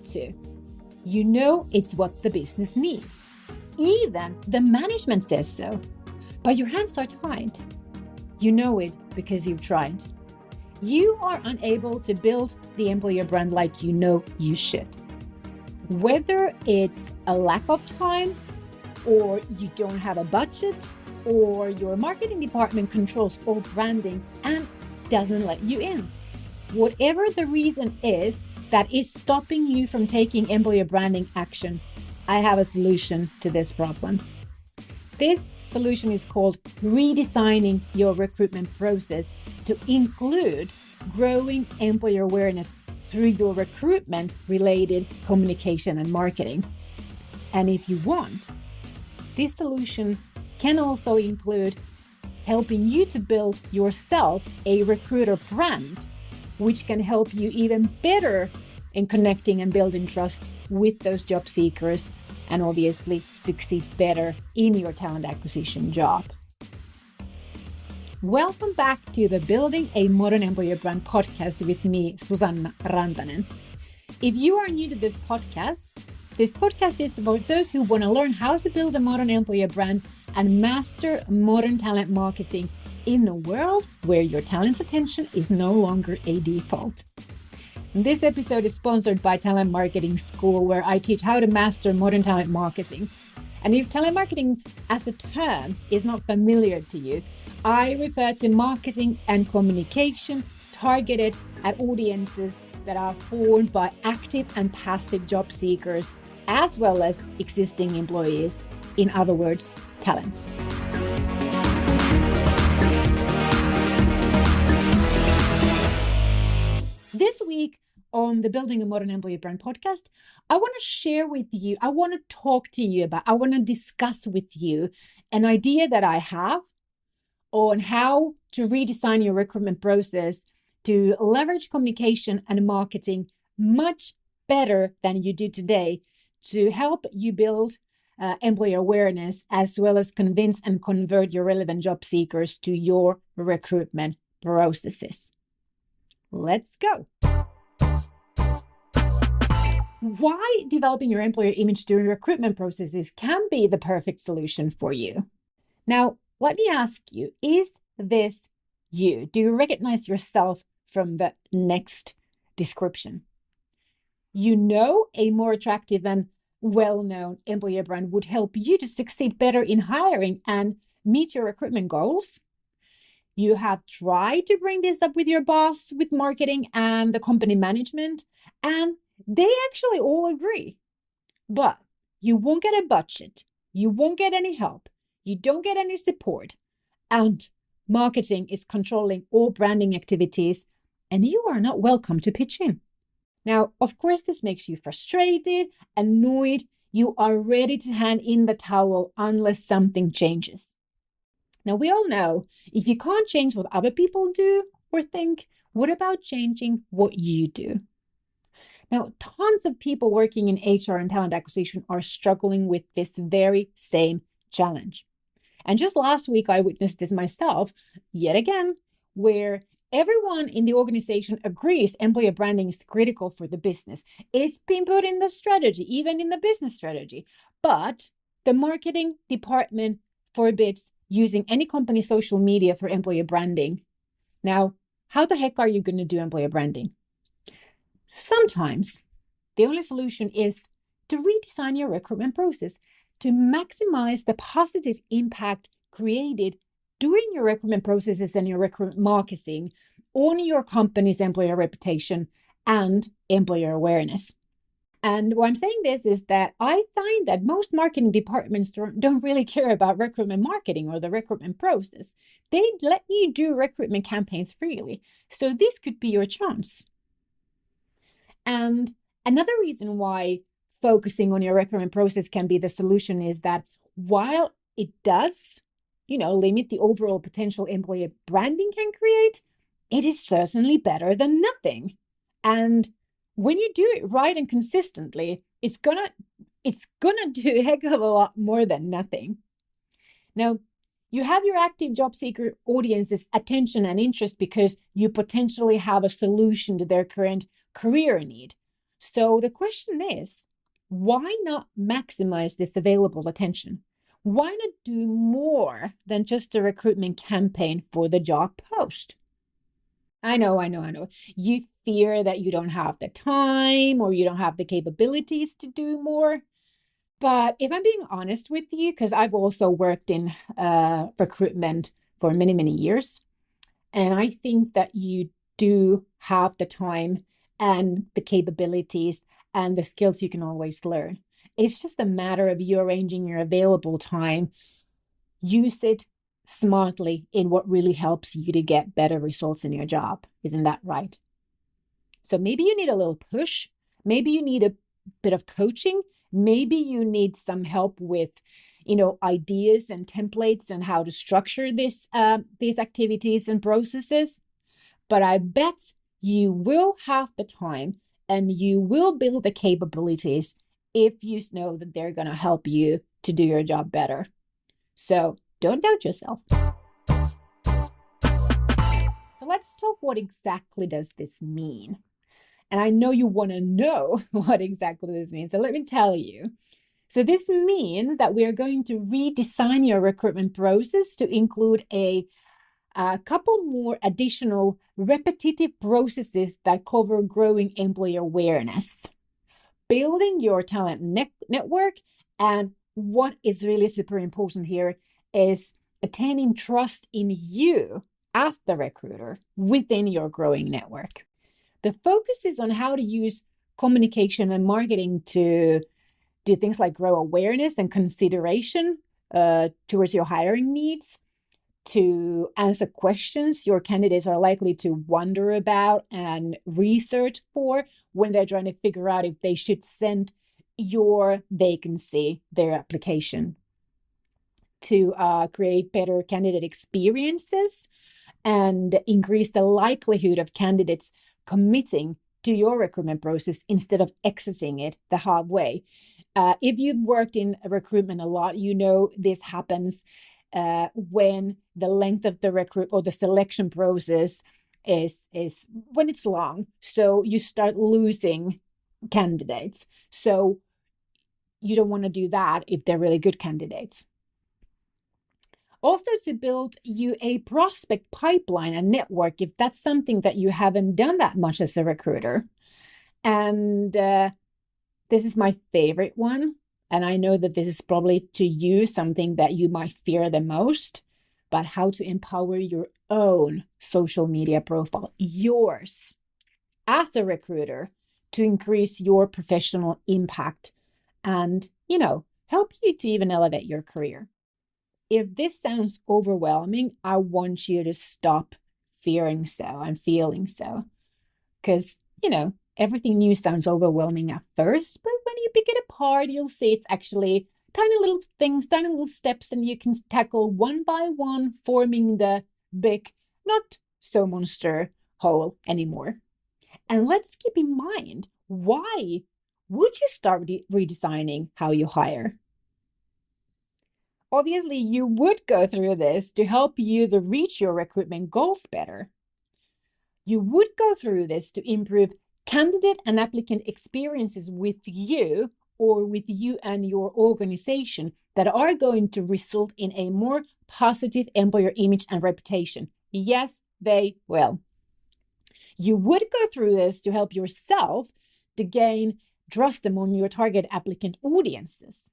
got to. You know it's what the business needs. Even the management says so. But your hands are tied. You know it because you've tried. You are unable to build the employer brand like you know you should. Whether it's a lack of time, or you don't have a budget, or your marketing department controls all branding and doesn't let you in. Whatever the reason is that is stopping you from taking employer branding action, I have a solution to this problem. This solution is called redesigning your recruitment process to include growing employer awareness through your recruitment-related communication and marketing. And if you want, this solution can also include helping you to build yourself a recruiter brand, which can help you even better in connecting and building trust with those job seekers and obviously succeed better in your talent acquisition job. Welcome back to the Building a Modern Employer Brand podcast with me, Susanna Rantanen. If you are new to this podcast is about those who want to learn how to build a modern employer brand and master modern talent marketing in a world where your talent's attention is no longer a default. This episode is sponsored by Talent Marketing School, where I teach how to master modern talent marketing. And if talent marketing as a term is not familiar to you, I refer to marketing and communication targeted at audiences that are formed by active and passive job seekers, as well as existing employees. In other words, talents. This week on the Building a Modern Employer Brand podcast, I want to share with you, I want to talk to you about, I want to discuss with you an idea that I have on how to redesign your recruitment process to leverage communication and marketing much better than you do today to help you build employer awareness, as well as convince and convert your relevant job seekers to your recruitment processes. Let's go. Why developing your employer image during recruitment processes can be the perfect solution for you. Now, let me ask you, is this you? Do you recognize yourself from the next description? You know a more attractive and well-known employer brand would help you to succeed better in hiring and meet your recruitment goals. You have tried to bring this up with your boss, with marketing and the company management, and they actually all agree. But you won't get a budget. You won't get any help. You don't get any support. And marketing is controlling all branding activities, and you are not welcome to pitch in. Now, of course, this makes you frustrated, annoyed. You are ready to hand in the towel unless something changes. Now, we all know if you can't change what other people do or think, what about changing what you do? Now, tons of people working in HR and talent acquisition are struggling with this very same challenge. And just last week, I witnessed this myself, yet again, where everyone in the organization agrees employer branding is critical for the business. It's been put in the strategy, even in the business strategy. But the marketing department forbids using any company social media for employer branding. Now, how the heck are you going to do employer branding? Sometimes the only solution is to redesign your recruitment process to maximize the positive impact created during your recruitment processes and your recruitment marketing on your company's employer reputation and employer awareness. And why I'm saying this is that I find that most marketing departments don't really care about recruitment marketing or the recruitment process. They let you do recruitment campaigns freely. So this could be your chance. And another reason why focusing on your recruitment process can be the solution is that while it does, limit the overall potential employer branding can create, it is certainly better than nothing. And when you do it right and consistently, it's gonna do a heck of a lot more than nothing. Now, you have your active job seeker audience's attention and interest because you potentially have a solution to their current career need. So the question is, why not maximize this available attention? Why not do more than just a recruitment campaign for the job post? I know. You fear that you don't have the time or you don't have the capabilities to do more. But if I'm being honest with you, because I've also worked in recruitment for many, many years, and I think that you do have the time and the capabilities and the skills you can always learn. It's just a matter of you arranging your available time. Use it smartly in what really helps you to get better results in your job. Isn't that right? So maybe you need a little push. Maybe you need a bit of coaching. Maybe you need some help with, ideas and templates and how to structure these activities and processes. But I bet you will have the time and you will build the capabilities if you know that they're going to help you to do your job better. So don't doubt yourself. So let's talk, what exactly does this mean? And I know you want to know what exactly this means. So let me tell you. So this means that we are going to redesign your recruitment process to include a couple more additional repetitive processes that cover growing employee awareness, building your talent network, and what is really super important here is attaining trust in you as the recruiter within your growing network. The focus is on how to use communication and marketing to do things like grow awareness and consideration towards your hiring needs, to answer questions your candidates are likely to wonder about and research for when they're trying to figure out if they should send your vacancy, their application, to create better candidate experiences and increase the likelihood of candidates committing to your recruitment process instead of exiting it the hard way. If you've worked in recruitment a lot, you know this happens when the length of the recruit or the selection process is when it's long. So you start losing candidates. So you don't want to do that if they're really good candidates. Also, to build you a prospect pipeline and network, if that's something that you haven't done that much as a recruiter. And this is my favorite one. And I know that this is probably to you something that you might fear the most, but how to empower your own social media profile, yours, as a recruiter, to increase your professional impact and, help you to even elevate your career. If this sounds overwhelming, I want you to stop fearing so and feeling so. Because, everything new sounds overwhelming at first, but when you pick it apart, you'll see it's actually tiny little things, tiny little steps, and you can tackle one by one, forming the big, not so monster whole anymore. And let's keep in mind, why would you start redesigning how you hire? Obviously, you would go through this to help you to reach your recruitment goals better. You would go through this to improve candidate and applicant experiences with you or with you and your organization that are going to result in a more positive employer image and reputation. Yes, they will. You would go through this to help yourself to gain trust among your target applicant audiences.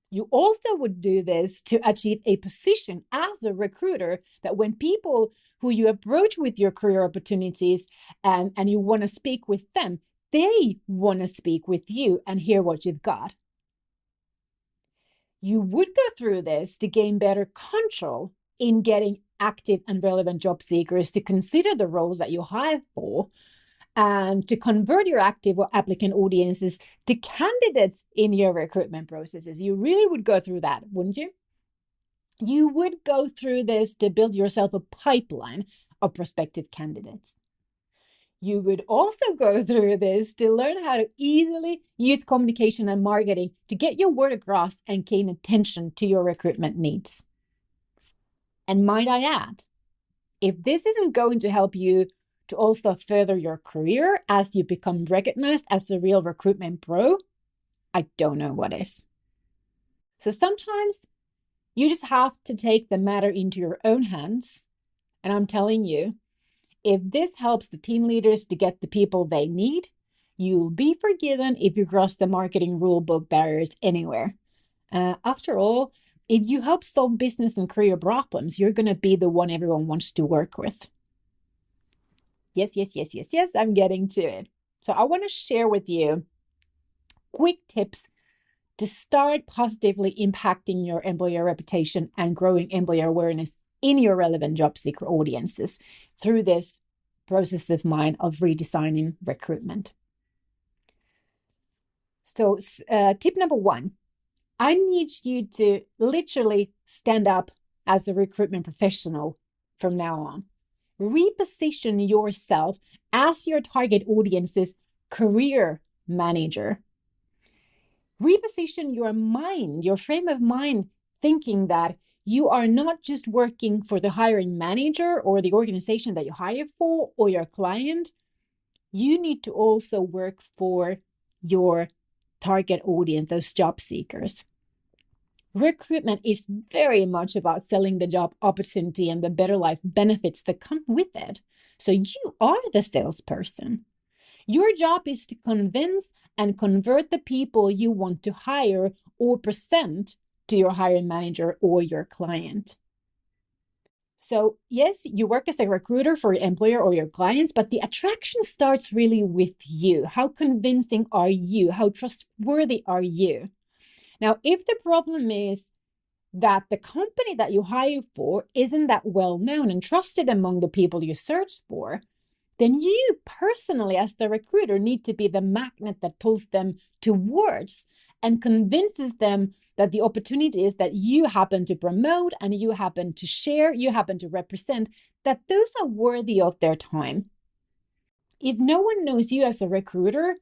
You also would do this to achieve a position as a recruiter that when people who you approach with your career opportunities and you want to speak with them, they want to speak with you and hear what you've got. You would go through this to gain better control in getting active and relevant job seekers to consider the roles that you hire for, and to convert your active applicant audiences to candidates in your recruitment processes. You really would go through that, wouldn't you? You would go through this to build yourself a pipeline of prospective candidates. You would also go through this to learn how to easily use communication and marketing to get your word across and gain attention to your recruitment needs. And might I add, if this isn't going to help you to also further your career as you become recognized as a real recruitment pro, I don't know what is. So sometimes you just have to take the matter into your own hands. And I'm telling you, if this helps the team leaders to get the people they need, you'll be forgiven if you cross the marketing rule book barriers anywhere. After all, if you help solve business and career problems, you're going to be the one everyone wants to work with. Yes, I'm getting to it. So I want to share with you quick tips to start positively impacting your employer reputation and growing employer awareness in your relevant job seeker audiences through this process of mine of redesigning recruitment. So tip number 1, I need you to literally stand up as a recruitment professional from now on. Reposition yourself as your target audience's career manager. Reposition your mind, your frame of mind, thinking that you are not just working for the hiring manager or the organization that you hire for or your client. You need to also work for your target audience, those job seekers. Recruitment is very much about selling the job opportunity and the better life benefits that come with it. So you are the salesperson. Your job is to convince and convert the people you want to hire or present to your hiring manager or your client. So yes, you work as a recruiter for your employer or your clients, but the attraction starts really with you. How convincing are you? How trustworthy are you? Now, if the problem is that the company that you hire for isn't that well known and trusted among the people you search for, then you personally, as the recruiter, need to be the magnet that pulls them towards and convinces them that the opportunities that you happen to promote and you happen to share, you happen to represent, that those are worthy of their time. If no one knows you as a recruiter,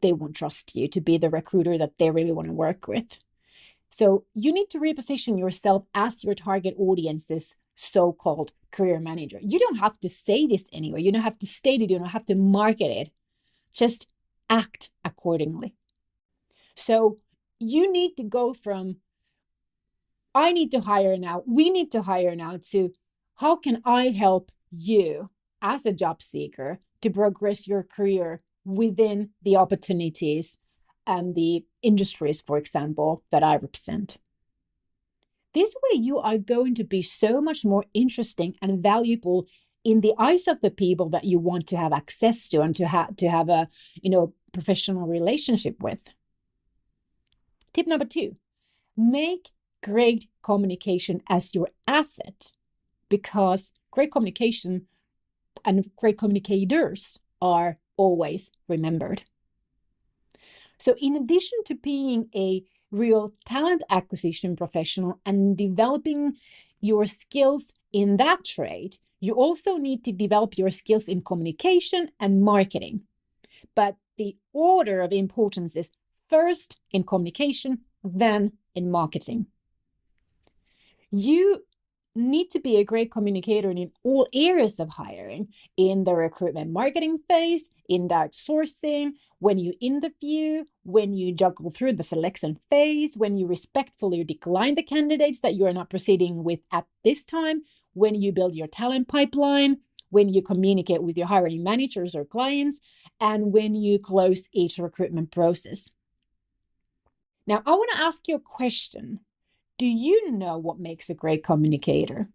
they won't trust you to be the recruiter that they really want to work with. So you need to reposition yourself as your target audience's so-called career manager. You don't have to say this anywhere. You don't have to state it. You don't have to market it. Just act accordingly. So you need to go from, I need to hire now, we need to hire now, to how can I help you as a job seeker to progress your career within the opportunities and the industries, for example, that I represent. This way, you are going to be so much more interesting and valuable in the eyes of the people that you want to have access to and to have a professional relationship with. Tip number 2, make great communication as your asset, because great communication and great communicators are always remembered. So in addition to being a real talent acquisition professional and developing your skills in that trade, you also need to develop your skills in communication and marketing. But the order of importance is first in communication, then in marketing. You need to be a great communicator in all areas of hiring, in the recruitment marketing phase, in direct sourcing, when you interview, when you juggle through the selection phase, when you respectfully decline the candidates that you are not proceeding with at this time, when you build your talent pipeline, when you communicate with your hiring managers or clients, and when you close each recruitment process. Now, I want to ask you a question. Do you know what makes a great communicator?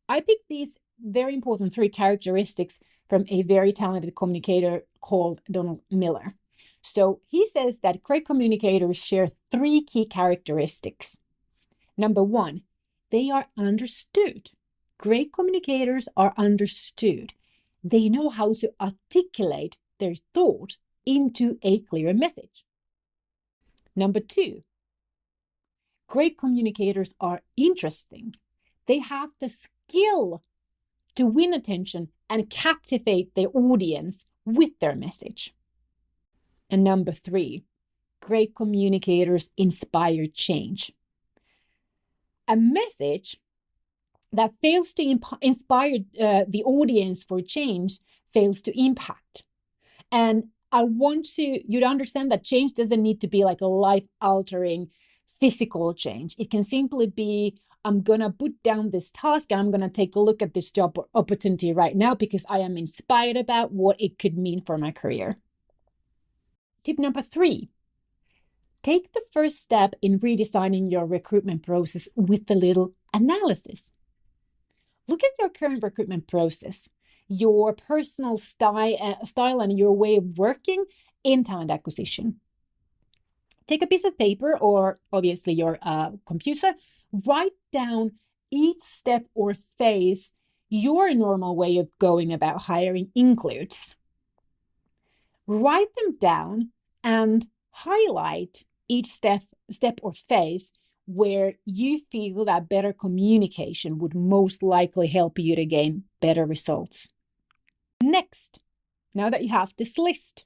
I picked these very important 3 characteristics from a very talented communicator called Donald Miller. So he says that great communicators share 3 key characteristics. Number 1, they are understood. Great communicators are understood. They know how to articulate their thought into a clear message. Number 2, great communicators are interesting. They have the skill to win attention and captivate their audience with their message. And number 3, great communicators inspire change. A message that fails to inspire the audience for change fails to impact. And I want you to understand that change doesn't need to be like a life-altering physical change. It can simply be, I'm going to put down this task and I'm going to take a look at this job opportunity right now because I am inspired about what it could mean for my career. Tip number 3, take the first step in redesigning your recruitment process with a little analysis. Look at your current recruitment process, your personal style and your way of working in talent acquisition. Take a piece of paper or obviously your computer, write down each step or phase your normal way of going about hiring includes. Write them down and highlight each step or phase where you feel that better communication would most likely help you to gain better results. Next, now that you have this list,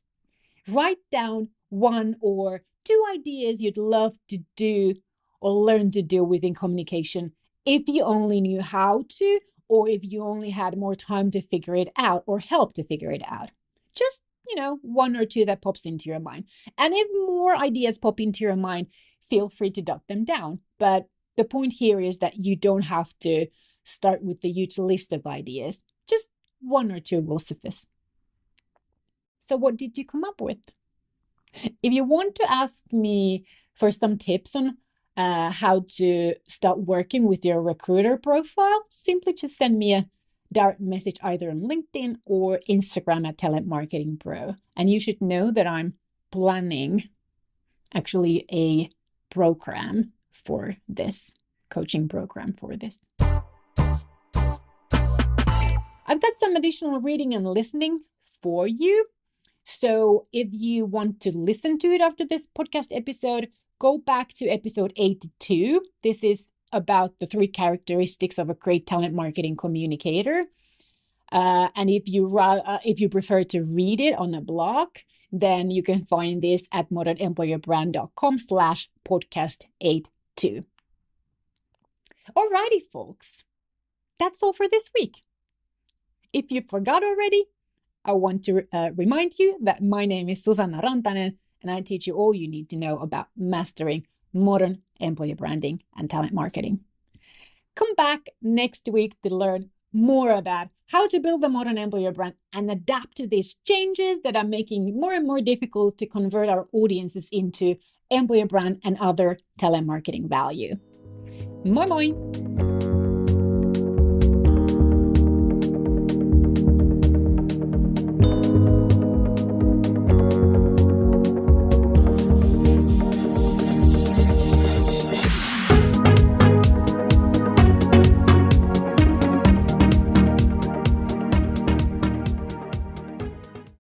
write down 1 or 2 ideas you'd love to do or learn to do within communication if you only knew how to, or if you only had more time to figure it out or help to figure it out. Just 1 or 2 that pops into your mind. And if more ideas pop into your mind, feel free to jot them down. But the point here is that you don't have to start with the huge list of ideas. Just 1 or 2 will suffice. So what did you come up with? If you want to ask me for some tips on how to start working with your recruiter profile, simply just send me a direct message either on LinkedIn or Instagram at Talent Marketing Pro. And you should know that I'm planning actually a program for this, coaching program for this. I've got some additional reading and listening for you. So if you want to listen to it after this podcast episode, go back to episode 82. This is about the 3 characteristics of a great talent marketing communicator. And if you prefer to read it on a blog, then you can find this at modernemployerbrand.com/podcast82. Alrighty, folks. That's all for this week. If you forgot already, I want to remind you that my name is Susanna Rantanen, and I teach you all you need to know about mastering modern employer branding and talent marketing. Come back next week to learn more about how to build the modern employer brand and adapt to these changes that are making it more and more difficult to convert our audiences into employer brand and other talent marketing value. Moi moi!